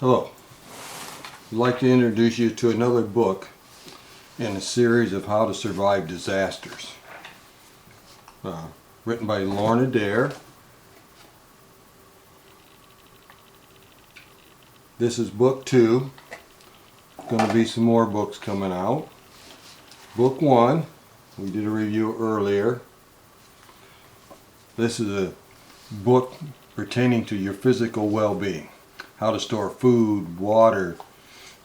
Hello. I'd like to introduce you to another book in a series of how to survive disasters. Written by Lorna Dare. This is book 2. Going to be some more books coming out. Book 1, we did a review earlier. This is a book pertaining to your physical well-being. How to store food, water,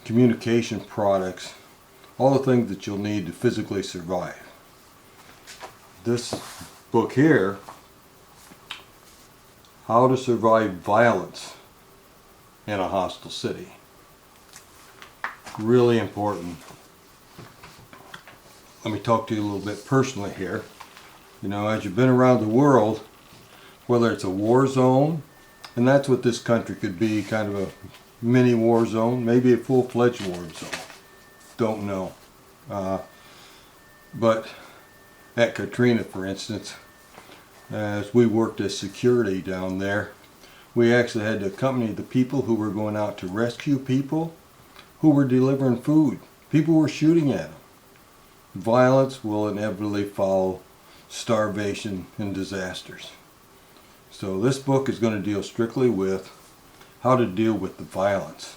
communication products, all the things that you'll need to physically survive. This book here, How to Survive Violence in a Hostile City. Really important. Let me talk to you a little bit personally here. You know, as you've been around the world, whether it's a war zone, and that's what this country could be, kind of a mini war zone, maybe a full-fledged war zone. Don't know. But at Katrina, for instance, as we worked as security down there, we actually had to accompany the people who were going out to rescue people who were delivering food. People were shooting at them. Violence will inevitably follow starvation and disasters. So this book is going to deal strictly with how to deal with the violence.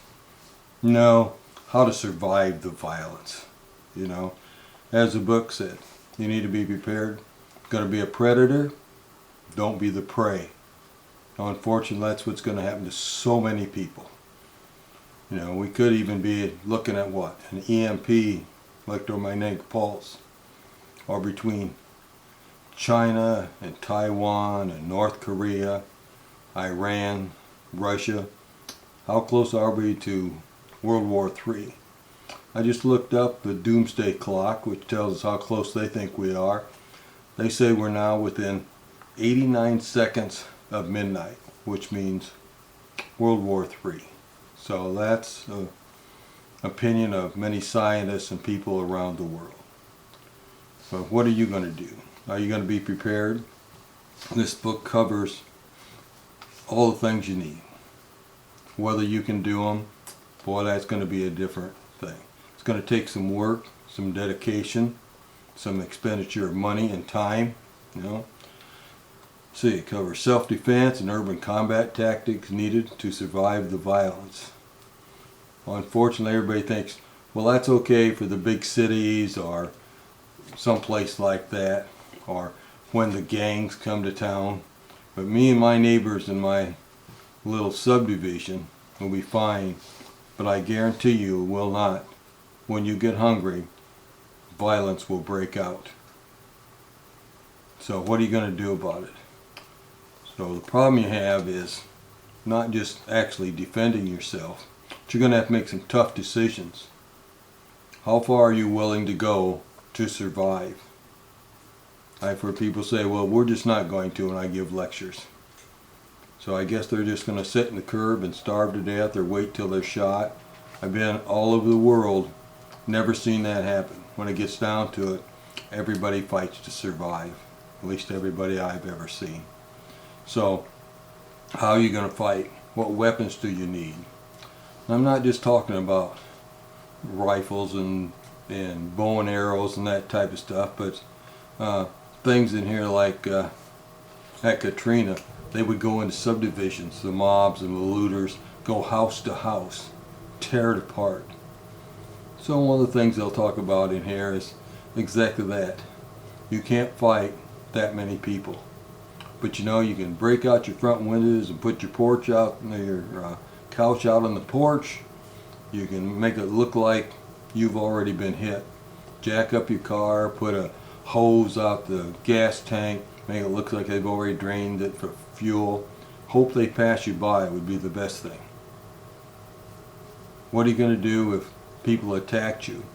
No, how to survive the violence. You know, as the book said, you need to be prepared. Going to be a predator, don't be the prey. Now, unfortunately, that's what's going to happen to so many people. You know, we could even be looking at what? An EMP, electromagnetic pulse, or between China and Taiwan and North Korea, Iran, Russia. How close are we to World War III? I just looked up the doomsday clock, which tells us how close they think we are. They say we're now within 89 seconds of midnight, which means World War III. So that's the opinion of many scientists and people around the world. But what are you going to do? Are you going to be prepared? This book covers all the things you need. Whether you can do them, boy, that's going to be a different thing. It's going to take some work, some dedication, some expenditure of money and time, you know. See, it covers self-defense and urban combat tactics needed to survive the violence. Well, unfortunately, everybody thinks, well, that's okay for the big cities or someplace like that, or when the gangs come to town. But me and my neighbors in my little subdivision will be fine. But I guarantee you will not. When you get hungry, violence will break out. So what are you going to do about it? So the problem you have is not just actually defending yourself, but you're going to have to make some tough decisions. How far are you willing to go to survive? I've heard people say, well, we're just not going to when I give lectures. So I guess they're just going to sit in the curb and starve to death or wait till they're shot. I've been all over the world, never seen that happen. When it gets down to it, everybody fights to survive. At least everybody I've ever seen. So, how are you going to fight? What weapons do you need? I'm not just talking about rifles and bow and arrows and that type of stuff, but things in here like at Katrina, they would go into subdivisions, the mobs and the looters, go house to house, tear it apart. So one of the things they'll talk about in here is exactly that. You can't fight that many people. But you know, you can break out your front windows and put your porch out, your couch out on the porch. You can make it look like you've already been hit. Jack up your car, put a hose out the gas tank, make it look like they've already drained it for fuel. Hope they pass you by would be the best thing. What are you going to do if people attack you?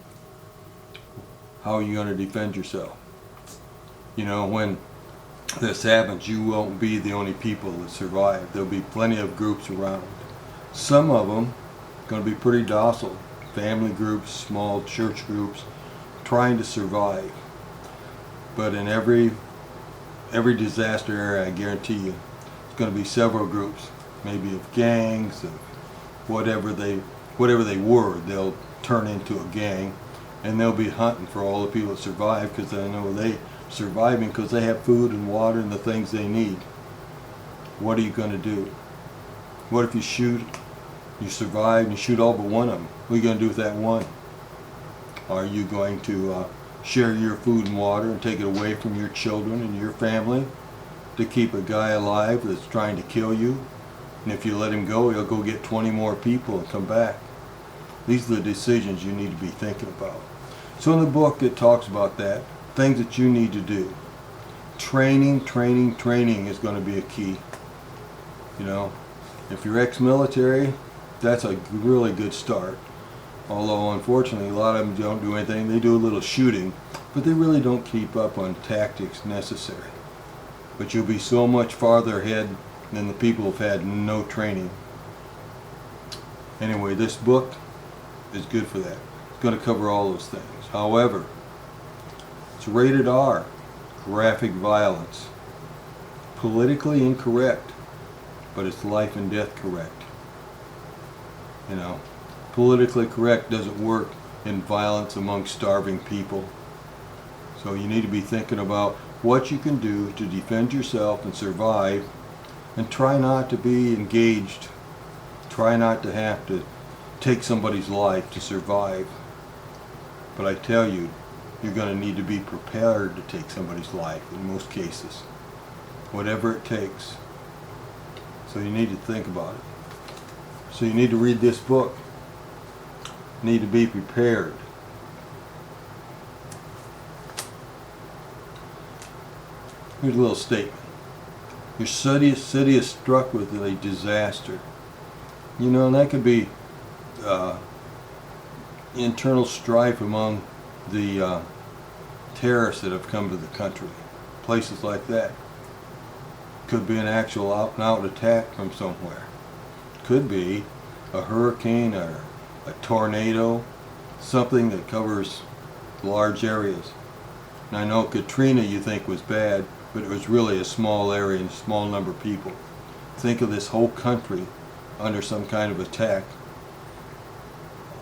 How are you going to defend yourself? You know, when this happens, you won't be the only people that survive. There'll be plenty of groups around. Some of them are going to be pretty docile. Family groups, small church groups, trying to survive. But in every disaster area, I guarantee you, it's going to be several groups, maybe of gangs, of whatever they were, they'll turn into a gang, and they'll be hunting for all the people that survive, because they know they surviving because they have food and water and the things they need. What are you going to do? What if you survive and you shoot all but one of them? What are you going to do with that one? Are you going to share your food and water and take it away from your children and your family to keep a guy alive that's trying to kill you? And if you let him go, he'll go get 20 more people and come back. These are the decisions you need to be thinking about. So in the book it talks about that, things that you need to do. Training is going to be a key. You know, if you're ex-military, that's a really good start. Although unfortunately a lot of them don't do anything. They do a little shooting, but they really don't keep up on tactics necessary. But you'll be so much farther ahead than the people who've had no training. Anyway, this book is good for that. It's going to cover all those things. However, it's rated R, graphic violence. Politically incorrect, but it's life and death correct. You know, politically correct doesn't work in violence among starving people. So you need to be thinking about what you can do to defend yourself and survive, and try not to be engaged. Try not to have to take somebody's life to survive. But I tell you, you're going to need to be prepared to take somebody's life in most cases. Whatever it takes. So you need to think about it. So you need to read this book. You need to be prepared. Here's a little statement. Your city is struck with a disaster. You know, and that could be internal strife among the terrorists that have come to the country. Places like that. Could be an actual out-and-out attack from somewhere. Could be a hurricane or a tornado, something that covers large areas. And I know Katrina you think was bad, but it was really a small area and a small number of people. Think of this whole country under some kind of attack,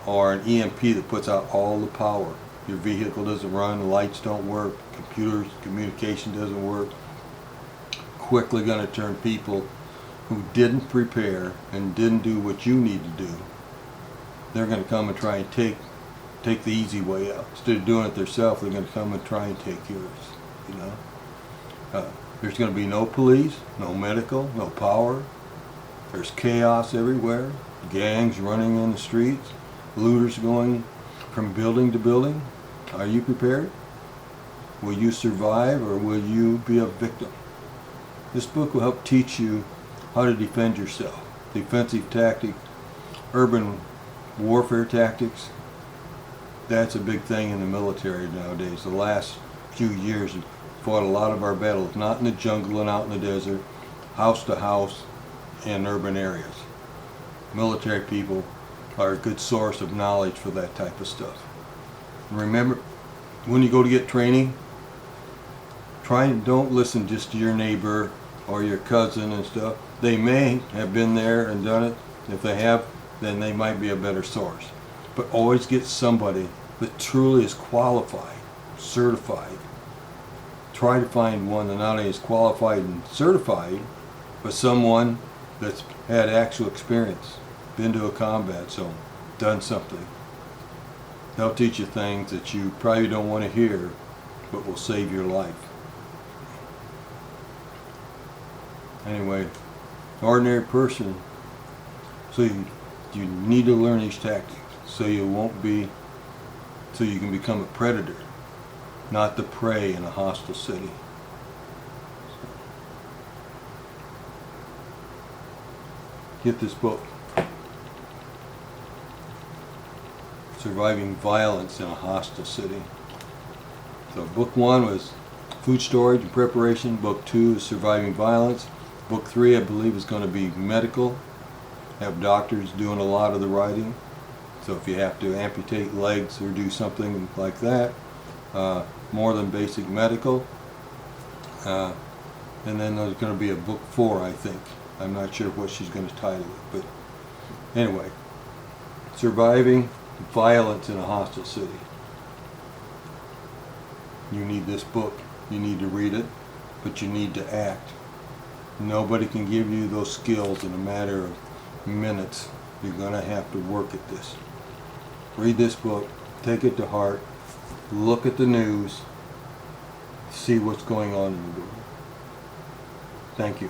or an EMP that puts out all the power. Your vehicle doesn't run, the lights don't work, computers, communication doesn't work. Quickly going to turn people who didn't prepare and didn't do what you need to do. They're going to come and try and take the easy way out. Instead of doing it themselves, they're going to come and try and take yours. You know, there's going to be no police, no medical, no power. There's chaos everywhere. Gangs running in the streets. Looters going from building to building. Are you prepared? Will you survive, or will you be a victim? This book will help teach you how to defend yourself. Defensive tactics, urban warfare tactics. That's a big thing in the military nowadays. The last few years we've fought a lot of our battles, not in the jungle and out in the desert, house to house in urban areas. Military people are a good source of knowledge for that type of stuff. And remember, when you go to get training, don't listen just to your neighbor or your cousin and stuff. They may have been there and done it. If they have, then they might be a better source. But always get somebody that truly is qualified, certified. Try to find one that not only is qualified and certified, but someone that's had actual experience, been to a combat zone, done something. They'll teach you things that you probably don't want to hear, but will save your life. Anyway, ordinary person, so you need to learn these tactics so you can become a predator, not the prey in a hostile city. Get this book, Surviving Violence in a Hostile City. So book 1 was food storage and preparation. Book 2 is surviving violence. Book 3, I believe, is going to be medical. Have doctors doing a lot of the writing. So if you have to amputate legs or do something like that, more than basic medical. And then there's going to be a book 4, I think. I'm not sure what she's going to title it, but Anyway, surviving violence in a hostile city. You need this book. You need to read it, but you need to act. Nobody can give you those skills in a matter of minutes. You're going to have to work at this. Read this book. Take it to heart. Look at the news. See what's going on in the world. Thank you.